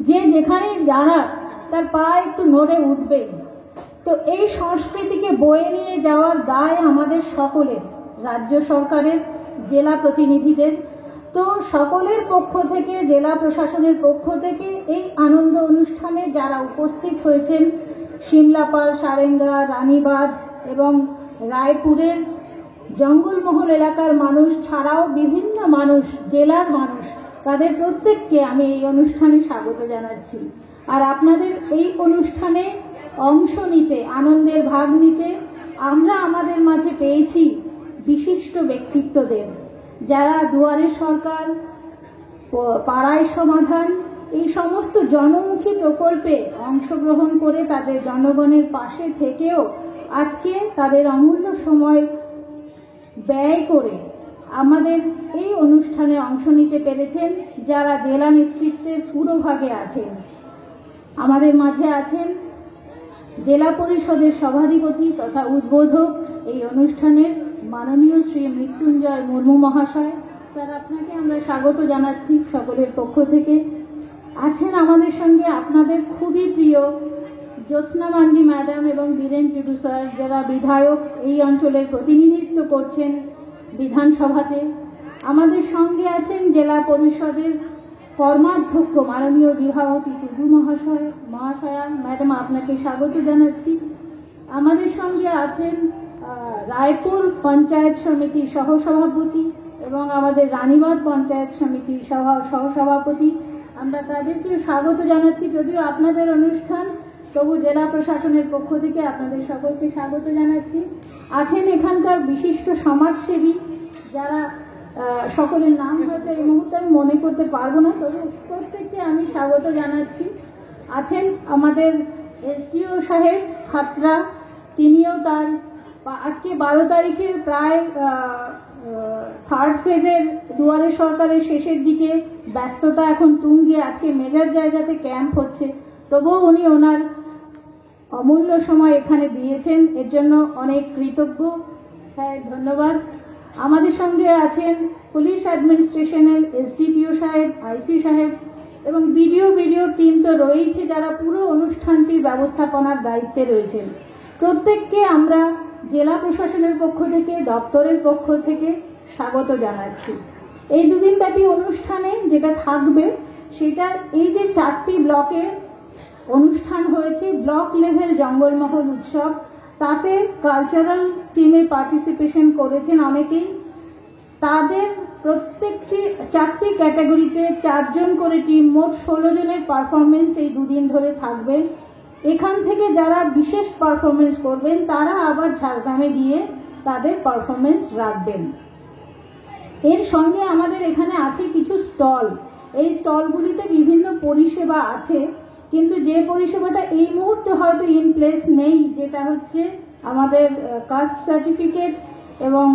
যে যেখানে যারা তার পা একটু নড়ে উঠবে। তো এই সংস্কৃতিকে বয়ে নিয়ে যাওয়ার দায় আমাদের সকলের, রাজ্য সরকারের, জেলা প্রতিনিধিদের। তো সকলের পক্ষ থেকে, জেলা প্রশাসনের পক্ষ থেকে এই আনন্দ অনুষ্ঠানে যারা উপস্থিত হয়েছেন, সিমলাপাল, সারেঙ্গা, রানীবাঁধ এবং রায়পুরের জঙ্গলমহল এলাকার মানুষ ছাড়াও বিভিন্ন মানুষ, জেলার মানুষ, তাদের প্রত্যেককে আমি এই অনুষ্ঠানে স্বাগত জানাচ্ছি। আর আপনাদের এই অনুষ্ঠানে অংশ নিতে, আনন্দের ভাগ নিতে আমরা আমাদের মাঝে পেয়েছি বিশিষ্ট ব্যক্তিত্বদের, যারা দুয়ারে সরকার, পাড়ায় সমাধান, এই সমস্ত জনমুখী প্রকল্পে অংশগ্রহণ করে তাদের জনগণের পাশে থেকেও আজকে তাদের অমূল্য সময় ব্যয় করে আমাদের এই অনুষ্ঠানে অংশ নিতে পেরেছেন, যারা জেলা নেতৃত্বের পুরোভাগে আছেন। আমাদের মাঝে আছেন জেলা পরিষদের সভাধিপতি তথা উদ্বোধক এই অনুষ্ঠানের মাননীয় শ্রী মৃত্যুঞ্জয় মুর্মু মহাশয়। স্যার, আপনাকে আমরা স্বাগত জানাচ্ছি সকলের পক্ষ থেকে। আছেন আমাদের সঙ্গে আপনাদের খুবই প্রিয় জ্যোৎস্না মান্ডি ম্যাডাম এবং বীরেন টুডু স্যার, যারা বিধায়ক এই অঞ্চলের প্রতিনিধিত্ব করছেন বিধানসভাতে। আমাদের সঙ্গে আছেন জেলা পরিষদের কর্মাধ্যক্ষ মাননীয় বিভাবতী টুডু মহাশয়া। ম্যাডাম, আপনাকে স্বাগত জানাচ্ছি। আমাদের সঙ্গে আছেন রায়পুর পঞ্চায়েত সমিতির সহসভাপতি এবং আমাদের রানীবাঁধ পঞ্চায়েত সমিতির সহসভাপতি। আমরা তাদেরকে স্বাগত জানাচ্ছি। যদিও আপনাদের অনুষ্ঠান, তবু জেলা প্রশাসনের পক্ষ থেকে আপনাদের সকলকে স্বাগত জানাচ্ছি। আছেন এখানকার বিশিষ্ট সমাজসেবী, যারা সকলের নাম হয়তো এই মুহূর্তে আমি মনে করতে পারবো না, তবে প্রত্যেককে আমি স্বাগত জানাচ্ছি। আছেন আমাদের এসডিও সাহেব খাতরা, তিনিও তার আজকে 12 তারিখের প্রায় থার্ড ফেজের দুয়ারে সরকারের শেষের দিকে ব্যস্ততা এখন তুঙ্গে, আজকে মেজর জায়গাতে ক্যাম্প হচ্ছে, তবুও উনি ওনার অমূল্য সময় এখানে দিয়েছেন, এর জন্য অনেক কৃতজ্ঞ। হ্যাঁ, ধন্যবাদ। আমাদের সঙ্গে আছেন পুলিশ অ্যাডমিনিস্ট্রেশনের এসডিপিও সাহেব, আইসি সাহেব এবং ভিডিও টিম তো রয়েছে, যারা পুরো অনুষ্ঠানটির ব্যবস্থাপনার দায়িত্বে রয়েছেন। প্রত্যেককে আমরা জেলা প্রশাসনের পক্ষ থেকে, দপ্তরের পক্ষ থেকে স্বাগত জানাচ্ছি। এই দুদিনব্যাপী অনুষ্ঠানে যেটা থাকবে, সেটা এই যে 4টি ব্লকে অনুষ্ঠান হয়েছে, ব্লক লেভেল জঙ্গলমহল উৎসব, তাতে কালচারাল টিমে পার্টিসিপেশন করেছেন অনেকেই। তাদের প্রত্যেকটি 4টি ক্যাটাগরিতে 4 জন করে টিম, মোট 16 জনের পারফরমেন্স এই দুদিন ধরে থাকবে। এখান থেকে যারা বিশেষ পারফরমেন্স করবেন, তারা আবার ঝাড়গ্রামে গিয়ে তাদের পারফরমেন্স রাখবেন। এর সঙ্গে আমাদের এখানে আছে কিছু স্টল। এই স্টলগুলিতে বিভিন্ন পরিষেবা আছে, কিন্তু যে পরিষেবাটা এই মুহূর্তে হয়তো ইন প্লেস নেই, যেটা হচ্ছে আমাদের কাস্ট সার্টিফিকেট এবং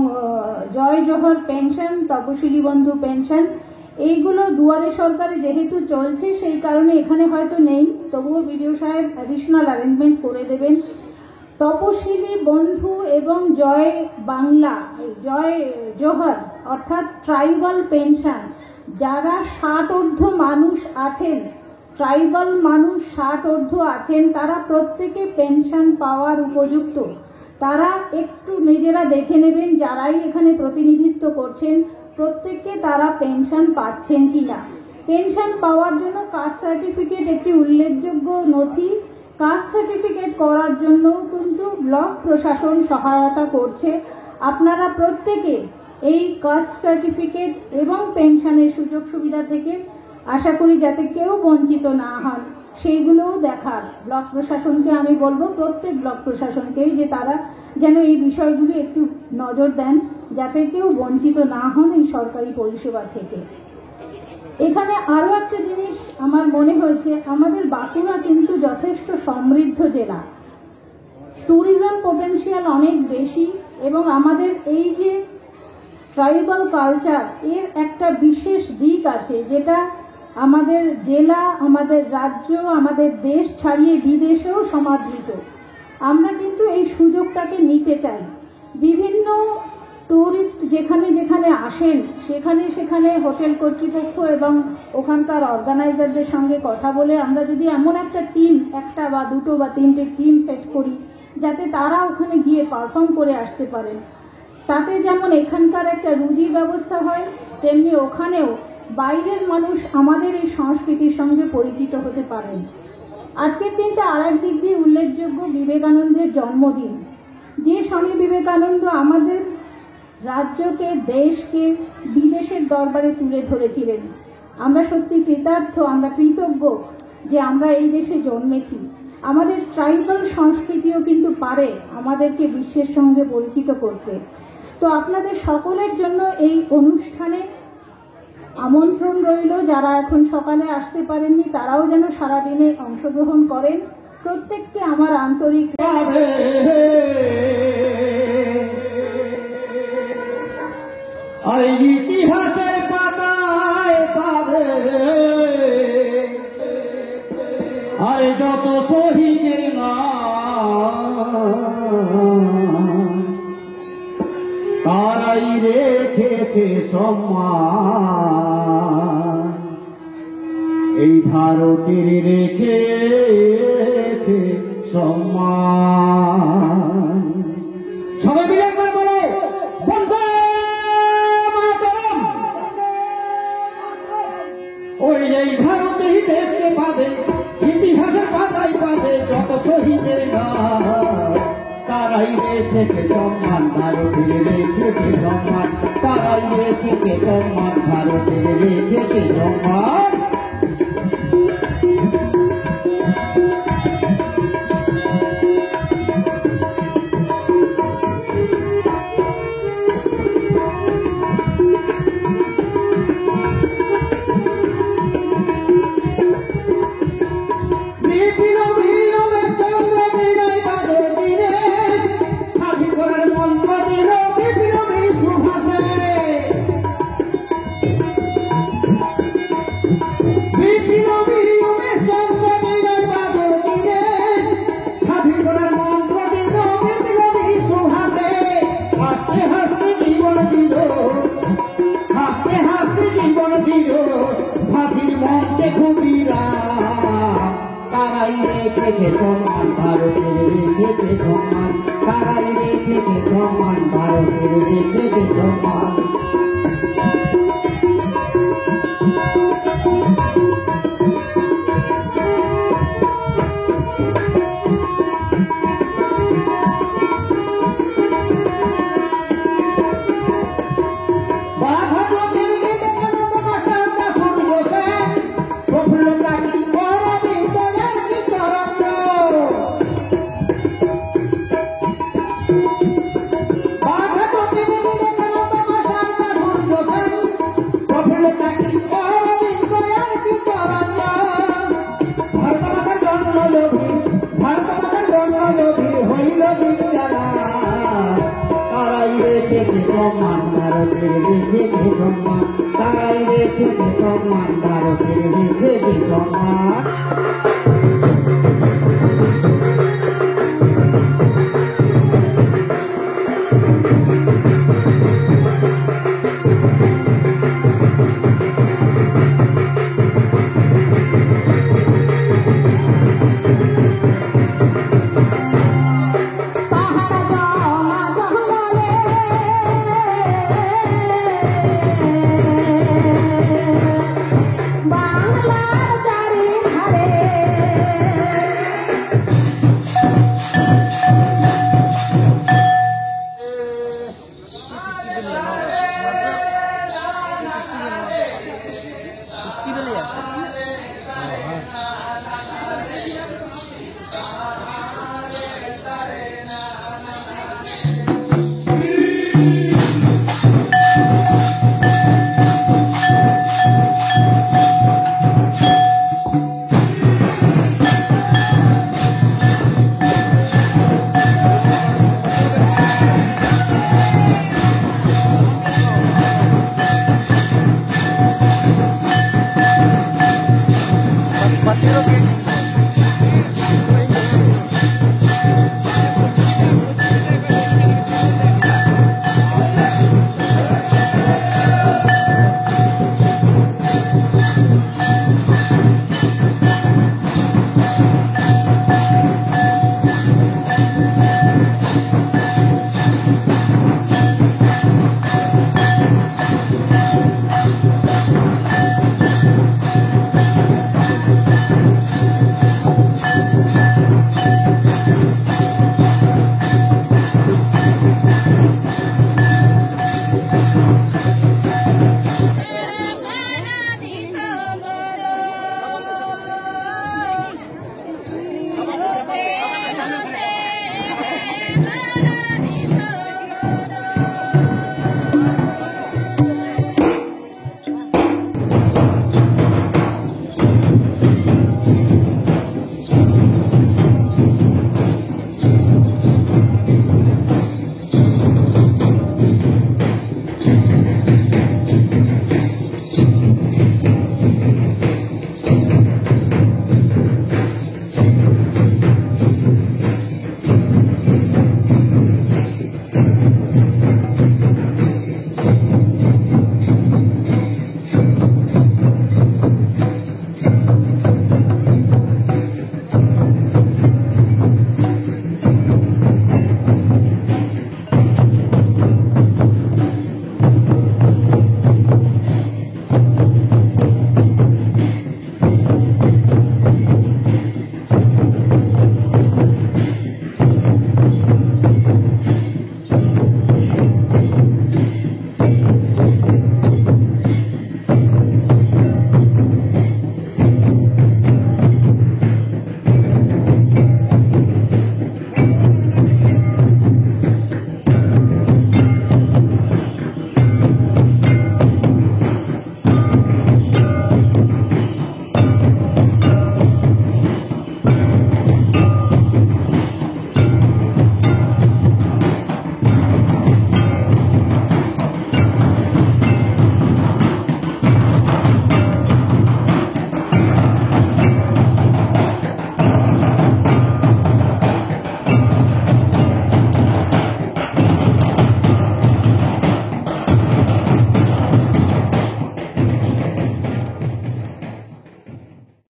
জয় জোহর পেনশন, তপশিলি বন্ধু পেনশন, এইগুলো দুয়ারে সরকারে যেহেতু চলছে, সেই কারণে এখানে হয়তো নেই, তবুও বিডিও সাহেব অ্যাডিশনাল অ্যারেঞ্জমেন্ট করে দেবেন। তপশিলি বন্ধু এবং জয় বাংলা, জয় জোহর অর্থাৎ ট্রাইবাল পেনশন, যারা 60 ঊর্ধ্ব মানুষ আছেন, ট্রাইবাল মানুষ 60 ঊর্ধ্ব আছেন, তারা প্রত্যেকে পেনশন পাওয়ার উপযুক্ত। তারা একটু নিজেরা দেখে নেবেন, যারাই এখানে প্রতিনিধিত্ব করছেন প্রত্যেককে তারা পেনশন পাচ্ছেন কিনা। পেনশন পাওয়ার জন্য কাস্ট সার্টিফিকেট একটি উল্লেখযোগ্য নথি। কাস্ট সার্টিফিকেট করার জন্য কিন্তু ব্লক প্রশাসন সহায়তা করছে। আপনারা প্রত্যেকে এই কাস্ট সার্টিফিকেট এবং পেনশনের সুযোগ সুবিধা থেকে আশা করি যাতে কেউ বঞ্চিত না হন, সেইগুলোও দেখার ব্লক প্রশাসনকে আমি বলবো, প্রত্যেক ব্লক প্রশাসনকেই, যে তারা যেন এই বিষয়গুলি একটু নজর দেন, যাতে কেউ বঞ্চিত না হন এই সরকারি পরিষেবা থেকে। এখানে আরো একটা জিনিস আমার মনে হয়েছে, আমাদের বাঁকুড়া কিন্তু যথেষ্ট সমৃদ্ধ জেলা, ট্যুরিজম পোটেনশিয়াল অনেক বেশি, এবং আমাদের এই যে ট্রাইবাল কালচার, এর একটা বিশেষ দিক আছে, যেটা আমাদের জেলা, আমাদের রাজ্য, আমাদের দেশ ছাড়িয়ে বিদেশেও সমাদৃত। আমরা কিন্তু এই সুযোগটাকে নিতে চাই। বিভিন্ন টুরিস্ট যেখানে যেখানে আসেন সেখানে সেখানে হোটেল কর্তৃপক্ষ এবং ওখানকার অর্গানাইজারদের সঙ্গে কথা বলে আমরা যদি এমন একটা টিম, একটা বা দুটো বা তিনটে টিম সেট করি যাতে তারা ওখানে গিয়ে পারফর্ম করে আসতে পারেন, তাতে যেমন এখানকার একটা রুজির ব্যবস্থা হয়, তেমনি ওখানেও বাইরের মানুষ আমাদের এই সংস্কৃতির সঙ্গে পরিচিত হতে পারেন। আজকের দিনটা আর এক দিক দিয়ে উল্লেখযোগ্য, বিবেকানন্দের জন্মদিন। যে স্বামী বিবেকানন্দ আমাদের রাজ্যকে, দেশকে বিদেশের দরবারে তুলে ধরেছিলেন, আমরা সত্যি কৃতার্থ, আমরা কৃতজ্ঞ যে আমরা এই দেশে জন্মেছি। আমাদের ট্রাইবাল সংস্কৃতিও কিন্তু পারে আমাদেরকে বিশ্বের সঙ্গে পরিচিত করতে। তো আপনাদের সকলের জন্য এই অনুষ্ঠানে আমন্ত্রণ রইল। যারা এখন সকালে আসতে পারেননি তারাও যেন সারাদিনে অংশগ্রহণ করেন। প্রত্যেককে আমার আন্তরিক ইতিহাসের পাতায় পাবে আর যত শহীদের নাম তারাই রেখেছে সম্মান, এই ভারতের রেখেছে সম্মান। সবাই মিলে একবার বলো, বন্দে মাতরম। ওই এই ভারতেই দেখতে পাবে, ইতিহাসের পাতায় পাবে যত শহীদের নাম তারাই রেখেছে সম্মান, ভারতের রেখেছে সম্মান, তারাই রেখেছে সম্মান, ভারতের রেখেছে সম্মান। তারাই রেখেছে সম্মান, ভারতের রেখেছে সম্মান, তারাই রেখেছে সম্মান, ভারতের রেখেছে সম্মান। সম্মান, ভারতের রেখেছে সম্মান, তারাই রেখেছে সম্মান, ভারতের রেখেছে সম্মান। Matero que